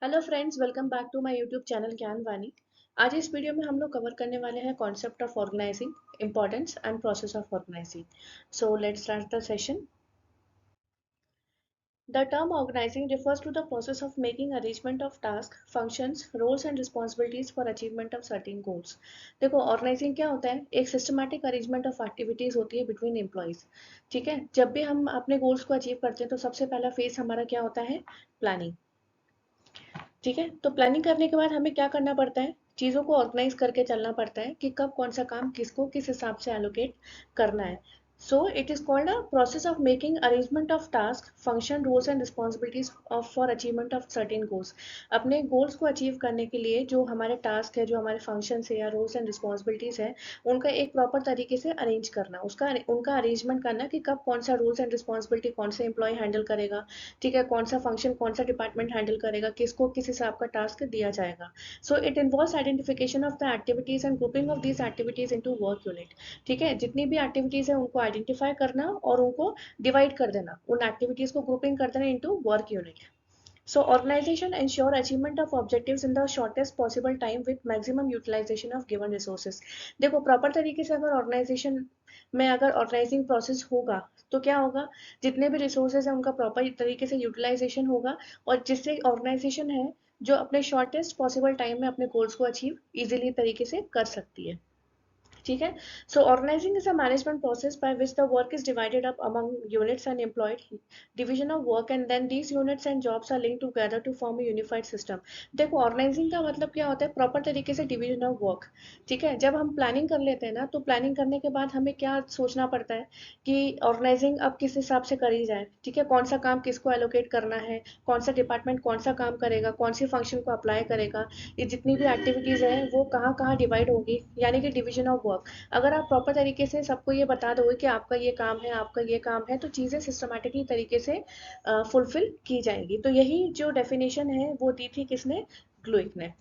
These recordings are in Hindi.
Hello friends, welcome back to my YouTube channel Gyan Vani. आज इस वीडियो में हम लोग कवर करने वाले हैं concept of organizing, importance and process of organizing. So let's start the session. The term organizing refers to the process of making arrangement of tasks, functions, roles and responsibilities for achievement of certain goals। देखो, ऑर्गेनाइजिंग क्या होता है? एक सिस्टमैटिक अरेंजमेंट ऑफ एक्टिविटीज होती है बिटवीन एम्प्लॉइज। ठीक है, जब भी हम अपने गोल्स को अचीव करते हैं तो सबसे पहला फेज हमारा क्या होता है? प्लानिंग। ठीक है, तो प्लानिंग करने के बाद हमें क्या करना पड़ता है? चीज़ों को ऑर्गेनाइज करके चलना पड़ता है कि कब कौन सा काम किसको किस हिसाब से एलोकेट करना है। So it is called a process of making arrangement of task, function, roles and responsibilities of for achievement of certain goals. अपने गोल्स को अचीव करने के लिए जो हमारे टास्क है, जो हमारे फंक्शन है या रोल्स एंड रिस्पॉन्सिबिलिटीज है, उनका एक प्रॉपर तरीके से अरेंज करना, उसका उनका अरेंजमेंट करना कि कब कौन सा रूल्स एंड रिस्पॉन्सिबिलिटी कौन सा एम्प्लॉय हैंडल करेगा। ठीक है, कौन सा फंक्शन कौन सा डिपार्टमेंट हैंडल करेगा, किसको किस हिसाब का टास्क दिया जाएगा। So it involves identification of the activities and grouping of these activities into work unit. ठीक है, जितनी भी एक्टिविटीज है उनको आइडेंटिफाई करना और उनको डिवाइड कर देना, उन एक्टिविटीज को ग्रुपिंग कर देना into work unit. So organization ensure achievement of objectives in the shortest possible time with maximum utilization of given resources। देखो, प्रॉपर तरीके से अगर ऑर्गेनाइजेशन में अगर ऑर्गेनाइजिंग प्रोसेस होगा तो क्या होगा? जितने भी रिसोर्सेज है उनका प्रॉपर तरीके से यूटिलाइजेशन होगा, और जिससे ऑर्गेनाइजेशन है जो अपने शॉर्टेस्ट पॉसिबल टाइम में अपने गोल्स को अचीव इजीली तरीके से कर सकती है। ठीक है, so organising is a management process by which the work is divided up among units and employed, division of work and then these units and jobs are linked together to form a unified system. देखो, ऑर्गेनाइजिंग का मतलब क्या होता है? प्रॉपर तरीके से डिवीजन ऑफ वर्क। ठीक है, जब हम प्लानिंग कर लेते हैं ना, तो प्लानिंग करने के बाद हमें क्या सोचना पड़ता है कि ऑर्गेनाइजिंग अब किस हिसाब से करी जाए। ठीक है, कौन सा काम किसको एलोकेट करना है, कौन सा डिपार्टमेंट कौन सा काम करेगा, कौन सी फंक्शन को अप्लाई करेगा, ये जितनी भी एक्टिविटीज है वो कहाँ कहाँ डिवाइड होगी, यानी कि डिवीजन ऑफ वर्क। अगर आप प्रॉपर तरीके से सबको ये बता दोगे कि आपका ये काम है, आपका ये काम है, तो चीज़ें सिस्टमैटिकली तरीके से फुलफिल की जाएंगी। तो यही जो डेफिनेशन है वो दी थी किसने? ग्लुइक ने।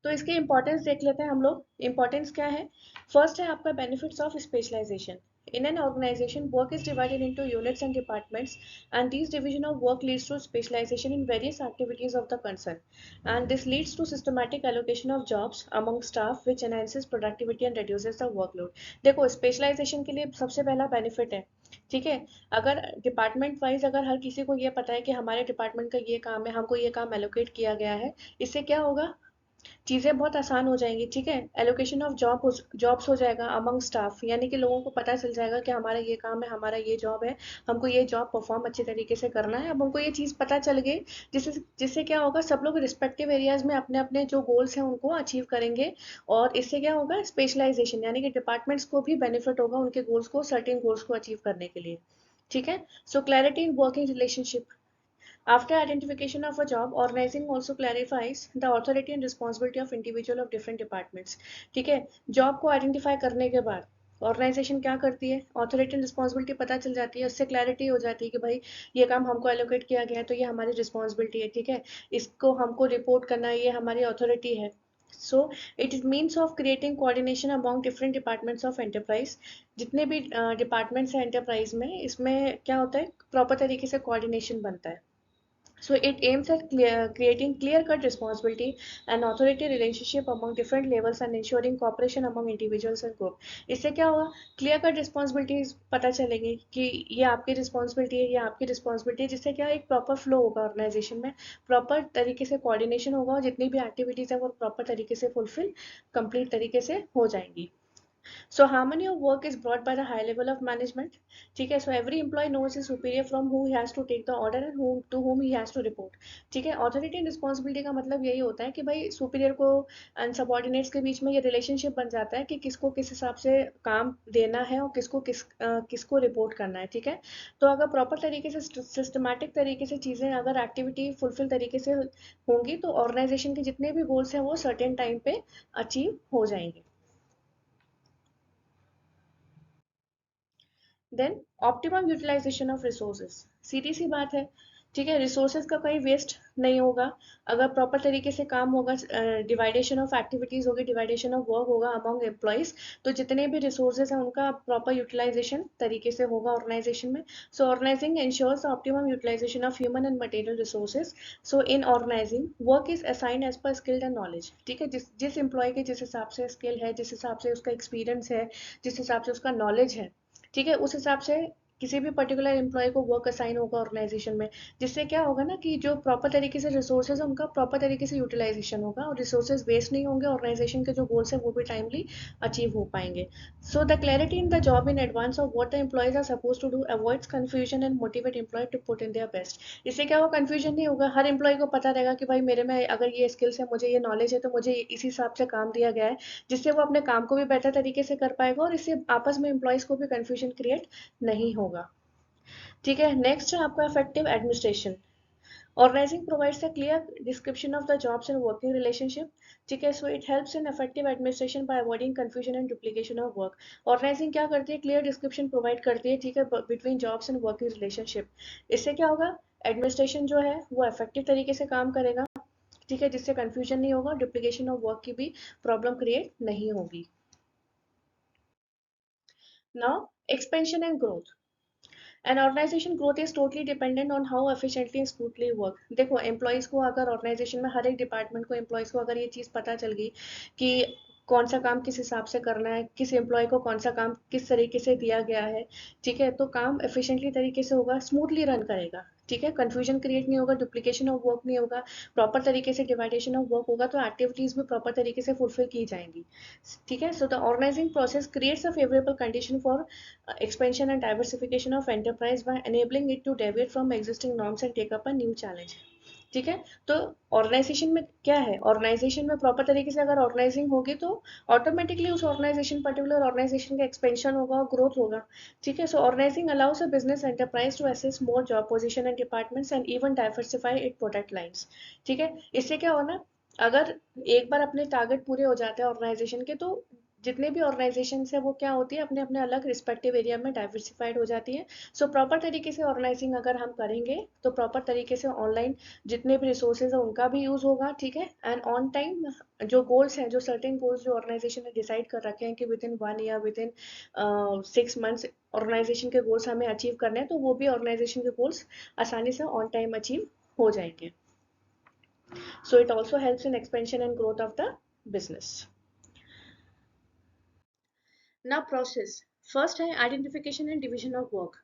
तो इसके इंपॉर्टेंस देख लेते हैं हम लोग। इंपॉर्टेंस क्या है? फर्स्ट है आपका benefits of specialization. In an organization, work is divided into units and departments, and these division of work leads to specialization in various activities of the concern. And this leads to systematic allocation of jobs among staff, which enhances productivity and reduces the workload. देखो, स्पेशलाइजेशन के लिए सबसे पहला बेनिफिट है। ठीक है, अगर डिपार्टमेंट वाइज अगर हर किसी को ये पता है कि हमारे डिपार्टमेंट का ये काम है, हमको ये काम एलोकेट किया गया है, इससे क्या होगा? चीज़ें बहुत आसान हो जाएंगी। ठीक है, एलोकेशन ऑफ जॉब्स हो जाएगा अमंग स्टाफ, यानी कि लोगों को पता चल जाएगा कि हमारा ये काम है, हमारा ये जॉब है, हमको ये जॉब परफॉर्म अच्छे तरीके से करना है। अब हमको ये चीज़ पता चल गई, जिससे जिससे क्या होगा? सब लोग रिस्पेक्टिव एरियाज में अपने अपने जो गोल्स हैं उनको अचीव करेंगे। और इससे क्या होगा? स्पेशलाइजेशन, यानी कि डिपार्टमेंट्स को भी बेनिफिट होगा उनके गोल्स को, सर्टेन गोल्स को अचीव करने के लिए। ठीक है, so clarity in working relationship. After identification of a job, organizing also clarifies the authority and responsibility of individual of different departments। ठीक है, जॉब को आइडेंटिफाई करने के बाद ऑर्गेनाइजेशन क्या करती है? ऑथोरिटी एंड रिस्पॉन्सिबिलिटी पता चल जाती है, उससे क्लैरिटी हो जाती है कि भाई ये काम हमको एलोकेट किया गया है तो ये हमारी रिस्पॉन्सिबिलिटी है। ठीक है, इसको हमको रिपोर्ट करना है, ये हमारी अथॉरिटी है। So it is means of creating coordination among different departments of enterprise. जितने भी डिपार्टमेंट्स हैं एंटरप्राइज में, इसमें क्या होता है? प्रॉपर तरीके से कोऑर्डिनेशन बनता है। So it aims at creating clear-cut responsibility and authority relationship among different levels and ensuring cooperation among individuals and group। इससे क्या होगा? क्लियर कट रिस्पॉन्सिबिलिटीज पता चलेगी कि ये आपकी रिस्पॉन्सिबिलिटी है, ये आपकी रिस्पॉन्सिबिलिटी है, जिससे क्या एक प्रॉपर फ्लो होगा ऑर्गेनाइजेशन में, प्रॉपर तरीके से कोऑर्डिनेशन होगा और जितनी भी एक्टिविटीज है वो प्रॉपर तरीके से फुलफिल कंप्लीट तरीके से हो जाएंगी। So harmony of work is brought by the high level of management। ठीक है, so every employee knows his superior from who he has to take the order and whom to whom he has to report। ठीक है, ऑथोरिटी एंड रिस्पॉन्सिबिलिटी का मतलब यही होता है कि भाई सुपीरियर को एंड सबॉर्डिनेट्स के बीच में ये रिलेशनशिप बन जाता है कि किसको किस हिसाब से काम देना है और किसको रिपोर्ट करना है। ठीक है, तो अगर प्रॉपर तरीके से सिस्टमैटिक तरीके से चीज़ें, अगर एक्टिविटी फुलफिल तरीके से होंगी तो ऑर्गेनाइजेशन के जितने भी गोल्स हैं वो सर्टेन टाइम पे अचीव हो जाएंगे। Then optimum utilisation of resources, सीधी सी बात है। ठीक है, रिसोर्सेज का कोई वेस्ट नहीं होगा। अगर प्रॉपर तरीके से काम होगा, डिवाइडेशन ऑफ एक्टिविटीज होगी, डिवाइडेशन ऑफ वर्क होगा अमॉन्ग एम्प्लॉयज, तो जितने भी रिसोर्सेज हैं उनका प्रॉपर यूटिलाइजेशन तरीके से होगा ऑर्गेनाइजेशन में। So organising ensures optimum utilisation of human and material resources. So in organising work is assigned as per skilled and knowledge. ठीक है, जिस जिस एम्प्लॉय के जिस हिसाब से स्किल है, जिस हिसाब से उसका एक्सपीरियंस है, जिस हिसाब से उसका नॉलेज है, ठीक है, उस हिसाब से किसी भी पर्टिकुलर एम्प्लॉय को वर्क असाइन होगा ऑर्गेनाइजेशन में। जिससे क्या होगा ना कि जो प्रॉपर तरीके से रिसोर्सेज है उनका प्रॉपर तरीके से यूटिलाइजेशन होगा और रिसोर्सेज वेस्ट नहीं होंगे, ऑर्गेनाइजेशन के जो गोल्स है वो भी टाइमली अचीव हो पाएंगे। So the clarity in the job in advance of what the employees are suppose to do avoids confusion and motivate employ to put in their best. इससे क्या होगा, कंफ्यूजन नहीं होगा, हर एम्प्लॉय को पता रहेगा कि भाई मेरे में अगर ये स्किल्स है, मुझे ये नॉलेज है, तो मुझे इसी हिसाब से काम दिया गया है, जिससे वो अपने काम को भी बेहतर तरीके से कर पाएगा और इससे आपस में एम्प्लॉयज को भी कंफ्यूजन क्रिएट नहीं होगा। ठीक है, नेक्स्ट है आपका effective administration. Organizing provides a clear description of the jobs and working relationship. ठीक है, so it helps in effective administration by avoiding confusion and duplication of work. Organizing क्या करती है, क्लियर डिस्क्रिप्शन प्रोवाइड करती है, ठीक है, between jobs and working relationship. इससे क्या होगा, एडमिनिस्ट्रेशन जो है वो इफेक्टिव तरीके से काम करेगा। ठीक है, जिससे कंफ्यूजन नहीं होगा, डुप्लीकेशन ऑफ वर्क की भी प्रॉब्लम क्रिएट नहीं होगी। Now expansion and growth. An organization growth is totally dependent on how efficiently and smoothly work. देखो, एम्प्लॉयज को अगर ऑर्गेनाइजेशन में हर एक डिपार्टमेंट को एम्प्लॉयज को अगर ये चीज पता चल गई कि कौन सा काम किस हिसाब से करना है, किस एम्प्लॉय को कौन सा काम किस तरीके से दिया गया है, ठीक है, तो काम एफिशिएंटली तरीके से होगा, स्मूथली रन करेगा। ठीक है, कंफ्यूजन क्रिएट नहीं होगा, डुप्लीकेशन ऑफ वर्क नहीं होगा, प्रॉपर तरीके से डिवाइडेशन ऑफ वर्क होगा, तो एक्टिविटीज भी प्रॉपर तरीके से फुलफिल की जाएंगी। ठीक है, so the organizing process creates a favourable condition for expansion and diversification of enterprise by enabling it to deviate from existing norms and take up a new challenge। ठीक है, तो ऑर्गेनाइजेशन में क्या है, ऑर्गेनाइजेशन में प्रॉपर तरीके से अगर ऑर्गेनाइजिंग होगी तो ऑटोमेटिकली उस ऑर्गेनाइजेशन पर्टिकुलर ऑर्गेनाइजेशन का एक्सपेंशन होगा और ग्रोथ होगा। ठीक है, so organising allows a business enterprise to access more job position and departments and even diversify it product lines. ठीक है, इससे क्या होना, अगर एक बार अपने टारगेट पूरे हो जाते हैं ऑर्गेनाइजेशन के, तो जितने भी ऑर्गेनाइजेशन है वो क्या होती है, अपने अपने अलग रिस्पेक्टिव एरिया में डाइवर्सिफाइड हो जाती है। सो प्रॉपर तरीके से ऑर्गेनाइजिंग अगर हम करेंगे तो प्रॉपर तरीके से ऑनलाइन जितने भी रिसोर्सेज है उनका भी यूज होगा। ठीक है, एंड ऑन टाइम जो गोल्स हैं, जो सर्टेन गोल्स जो ऑर्गेनाइजेशन ने डिसाइड कर रखे हैं कि within 1 year, within 6 months organization के गोल्स हमें अचीव करने हैं, तो वो भी ऑर्गेनाइजेशन के गोल्स आसानी से ऑन टाइम अचीव हो जाएंगे। So it also helps in expansion and growth of the business. ना प्रोसेस, फर्स्ट है identification and division of work.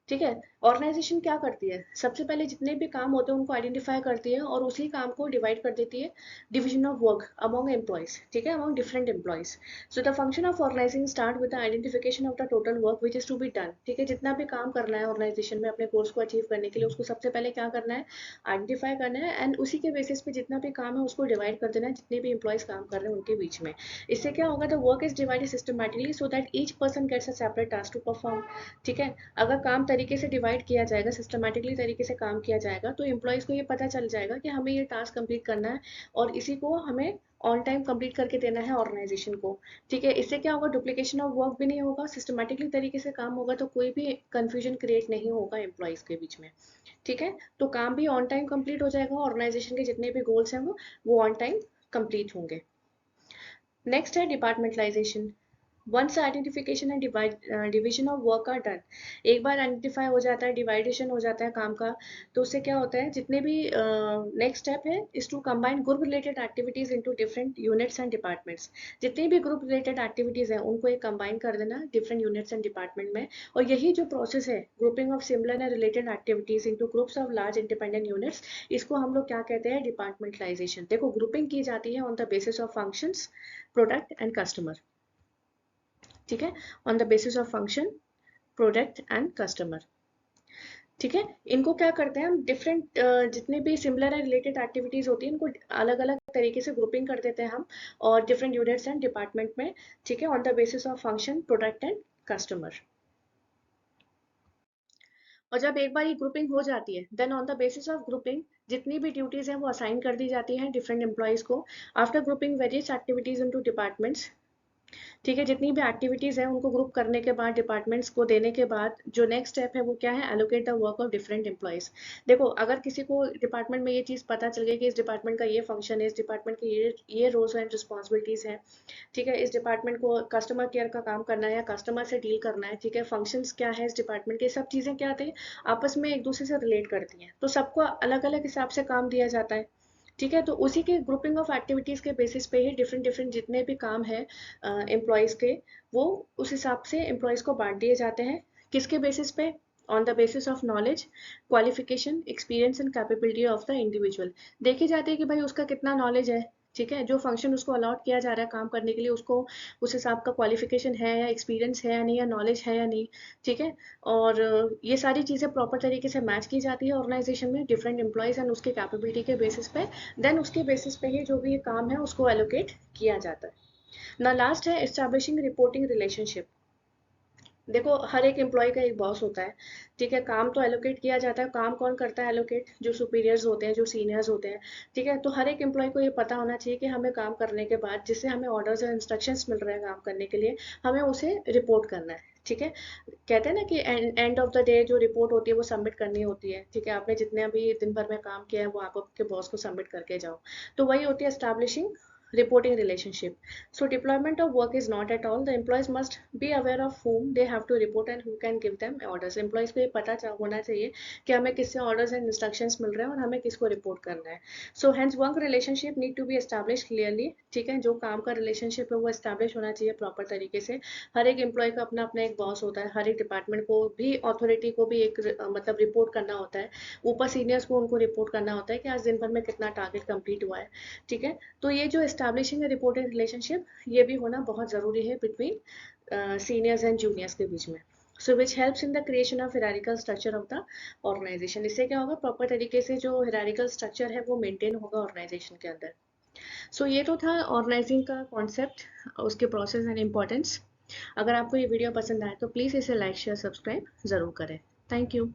ठीक है, ऑर्गेनाइजेशन क्या करती है, सबसे पहले जितने भी काम होते हैं उनको आइडेंटिफाई करती है और उसी काम को डिवाइड कर देती है division of work among employees. ठीक है, among different employees. So the function of organizing start with the identification of the total work which is to be done. ठीक है, जितना भी काम करना है ऑर्गेनाइजेशन में अपने गोल्स को अचीव करने के लिए, उसको सबसे पहले क्या करना है, आइडेंटिफाई करना है, एंड उसी के बेसिस पे जितना भी काम है उसको डिवाइड कर देना है जितने भी एम्प्लॉयज काम कर रहे हैं उनके बीच में। इससे क्या होगा, the work is divided systematically so that each person gets a separate task to perform. ठीक है, अगर काम तरीके से डिवाइड किया जाएगा, सिस्टमैटिकली तरीके से काम किया जाएगा, तो एम्प्लॉयज को ये पता चल जाएगा कि हमें ये टास्क कंप्लीट करना है और इसी को हमें ऑन टाइम कंप्लीट करके देना है ऑर्गेनाइजेशन को। ठीक है, इससे क्या होगा, डुप्लीकेशन ऑफ वर्क भी नहीं होगा, सिस्टमैटिकली तरीके से काम होगा, तो कोई भी कंफ्यूजन क्रिएट नहीं होगा एम्प्लॉयज के बीच में। ठीक है, तो काम भी ऑन टाइम कंप्लीट हो जाएगा, ऑर्गेनाइजेशन के जितने भी गोल्स हैं वो ऑन टाइम कंप्लीट होंगे। नेक्स्ट है departmentalization. Once identification and division of work are done, एक बार आइडेंटिफाई हो जाता है, डिवाइडेशन हो जाता है काम का, तो उससे क्या होता है, जितने भी नेक्स्ट स्टेप है is to combine group related activities into different units and departments. जितनी भी ग्रुप रिलेटेड एक्टिविटीज हैं उनको एक कंबाइन कर देना डिफरेंट यूनिट्स एंड डिपार्टमेंट में। और यही जो प्रोसेस है, grouping of similar and related activities into groups of large independent units, इसको हम लोग क्या कहते हैं, डिपार्टमेंटलाइजेशन। देखो, ग्रुपिंग की जाती है on the basis of functions, product and customer. ठीक है, on the basis of function, product and customer. ठीक है, इनको क्या करते हैं हम, डिफरेंट जितने भी सिमिलर एंड रिलेटेड एक्टिविटीज होती है इनको अलग अलग तरीके से ग्रुपिंग कर देते हैं हम और डिफरेंट यूनिट्स एंड डिपार्टमेंट में। ठीक है, on the basis of function, product and customer. और जब एक बार ये ग्रुपिंग हो जाती है, then on the basis of grouping जितनी भी ड्यूटीज हैं वो असाइन कर दी जाती हैं डिफरेंट एम्प्लॉयज को। After grouping various activities into departments, ठीक है, जितनी भी एक्टिविटीज़ हैं उनको ग्रुप करने के बाद डिपार्टमेंट्स को देने के बाद जो नेक्स्ट स्टेप है वो क्या है, allocate the work of different employees. देखो, अगर किसी को डिपार्टमेंट में ये चीज़ पता चल गई कि इस डिपार्टमेंट का ये फंक्शन है, इस डिपार्टमेंट के ये रोल्स एंड रिस्पॉन्सिबिलिटीज़ हैं, ठीक है, इस डिपार्टमेंट को कस्टमर केयर का काम करना है या कस्टमर से डील करना है, ठीक है, फंक्शंस क्या है इस डिपार्टमेंट के, सब चीज़ें क्या आती हैं, आपस में एक दूसरे से रिलेट करती हैं, तो सबको अलग अलग हिसाब से काम दिया जाता है। ठीक है, तो उसी के ग्रुपिंग ऑफ एक्टिविटीज़ के बेसिस पे ही डिफरेंट डिफरेंट जितने भी काम है एम्प्लॉयज़ के, वो उस हिसाब से एम्प्लॉयज़ को बांट दिए जाते हैं। किसके बेसिस पे? On the basis of knowledge, qualification, experience and capability of the individual. देखी जाती है कि भाई उसका कितना नॉलेज है, ठीक है, जो फंक्शन उसको अलॉट किया जा रहा है काम करने के लिए, उसको उस हिसाब का क्वालिफिकेशन है या एक्सपीरियंस है या नहीं, या नॉलेज है या नहीं, ठीक है। और ये सारी चीज़ें प्रॉपर तरीके से मैच की जाती है ऑर्गेनाइजेशन में डिफरेंट एम्प्लॉयज़ एंड उसके कैपेबिलिटी के बेसिस पे, देन उसके बेसिस पे ही जो भी ये काम है उसको एलोकेट किया जाता है। ना लास्ट है एस्टैब्लिशिंग रिपोर्टिंग रिलेशनशिप। देखो, हर एक एम्प्लॉय का एक बॉस होता है, ठीक है, काम तो एलोकेट किया जाता है, काम कौन करता है एलोकेट, जो सुपीरियर्स होते हैं, जो सीनियर्स होते हैं, ठीक है, तो हर एक एम्प्लॉय को ये पता होना चाहिए कि हमें काम करने के बाद जिससे हमें ऑर्डर्स और इंस्ट्रक्शंस मिल रहे हैं काम करने के लिए, हमें उसे रिपोर्ट करना है, ठीक है। कहते हैं ना कि एंड ऑफ द डे जो रिपोर्ट होती है वो सबमिट करनी होती है, ठीक है, आपने जितने भी दिन भर में काम किया है वो आप आपके बॉस को सबमिट करके जाओ, तो वही होती है establishing reporting relationship. So deployment of work is not at all, the employees must be aware of whom they have to report and who can give them orders. Employees को ये पता होना चाहिए कि हमें किससे orders and instructions मिल रहे हैं और हमें किसको report करना है। So hence work relationship need to be established clearly, ठीक है, जो काम का relationship है वो establish होना चाहिए proper तरीके से। हर एक employee का अपना अपना एक boss होता है, हर एक department को भी authority को भी एक मतलब report करना होता है, ऊपर seniors को उनको report करना होता है कि आज दिन भर में कितना target complete हुआ है, ठीक है। तो ये जो एस्टैब्लिशिंग रिपोर्टिंग रिलेशनशिप, ये भी होना बहुत ज़रूरी है बिटवीन सीनियर्स एंड जूनियर्स के बीच में। So which helps in the creation of hierarchical structure of the organisation. इससे क्या होगा, प्रॉपर तरीके से जो हिरारिकल स्ट्रक्चर है वो मेंटेन होगा ऑर्गेनाइजेशन के अंदर। सो ये तो था ऑर्गेनाइजिंग का कॉन्सेप्ट, उसके प्रोसेस एंड इम्पोर्टेंस। अगर आपको ये वीडियो पसंद आए तो प्लीज़ इसे लाइक शेयर सब्सक्राइब ज़रूर करें। Thank you.